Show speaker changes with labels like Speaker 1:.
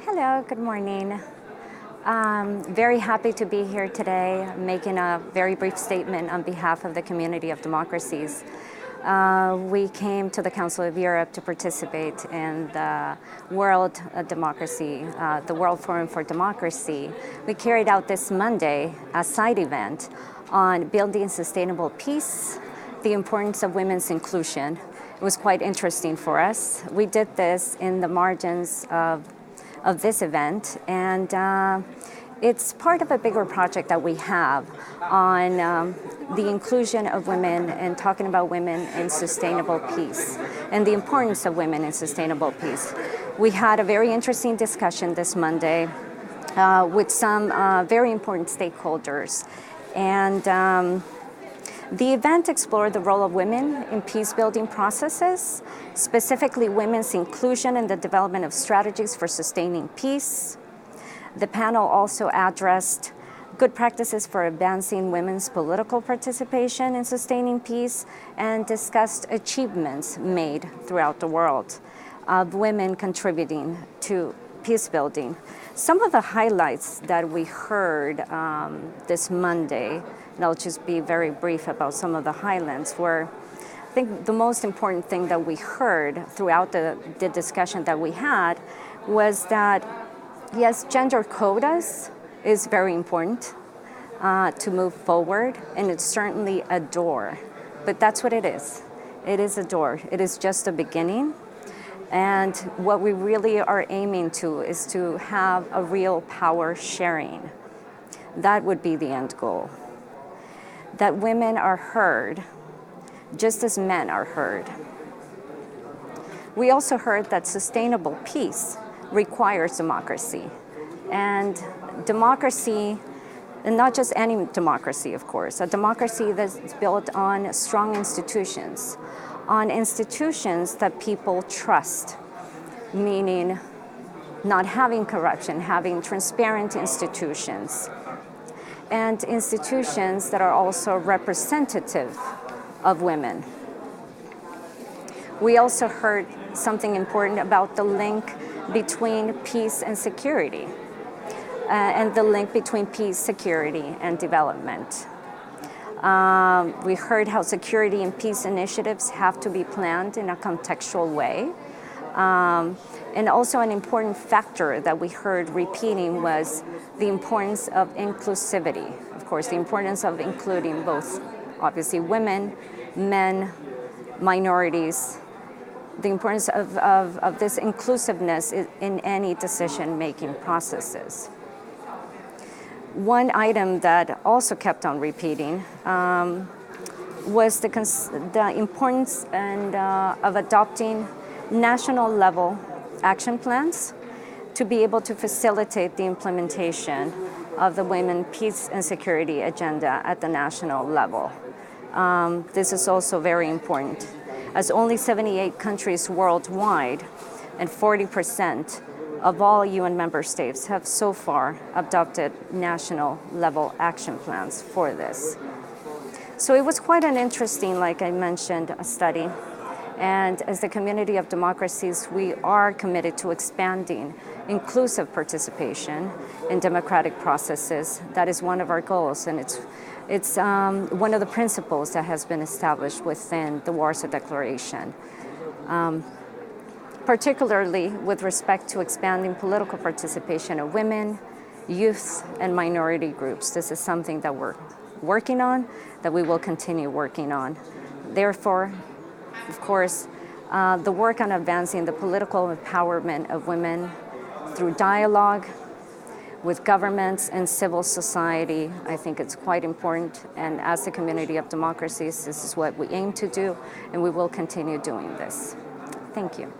Speaker 1: Hello, good morning. Very happy to be here today, making a very brief statement on behalf of the Community of Democracies. We came to the Council of Europe to participate in the World Democracy, the World Forum for Democracy. We carried out this Monday a side event on building sustainable peace, the importance of women's inclusion. It was quite interesting for us. We did this in the margins of this event, and it's part of a bigger project that we have on the inclusion of women and talking about women in sustainable peace and the importance of women in sustainable peace. We had a very interesting discussion this Monday with some very important stakeholders, and the event explored the role of women in peace-building processes, specifically women's inclusion in the development of strategies for sustaining peace. The panel also addressed good practices for advancing women's political participation in sustaining peace and discussed achievements made throughout the world of women contributing to peace building. Some of the highlights that we heard this Monday, and I'll just be very brief about some of the highlights, were I think the most important thing that we heard throughout the discussion that we had was that yes, gender quotas is very important to move forward, and it's certainly a door, but that's what it is. It is a door. It is just a beginning, and what we really are aiming to is to have a real power sharing. That would be the end goal. That women are heard just as men are heard. We also heard that sustainable peace requires democracy. And democracy, and not just any democracy, of course, a democracy that's built on strong institutions, on institutions that people trust, meaning not having corruption, having transparent institutions, and institutions that are also representative of women. We also heard something important about the link between peace and security, and the link between peace, security, and development. We heard how security and peace initiatives have to be planned in a contextual way. And also an important factor that we heard repeating was the importance of inclusivity. Of course, the importance of including both, obviously, women, men, minorities, the importance of this inclusiveness in any decision-making processes. One item that also kept on repeating was the importance of adopting national-level action plans to be able to facilitate the implementation of the Women, Peace and Security agenda at the national level. This is also very important, as only 78 countries worldwide and 40% of all UN member states have so far adopted national-level action plans for this. So it was quite an interesting, like I mentioned, a study. And as the Community of Democracies, we are committed to expanding inclusive participation in democratic processes. That is one of our goals, and it's one of the principles that has been established within the Warsaw Declaration, particularly with respect to expanding political participation of women, youth, and minority groups. This is something that we're working on, that we will continue working on. Therefore, of course, the work on advancing the political empowerment of women through dialogue with governments and civil society, I think it's quite important. And as the Community of Democracies, this is what we aim to do, and we will continue doing this. Thank you.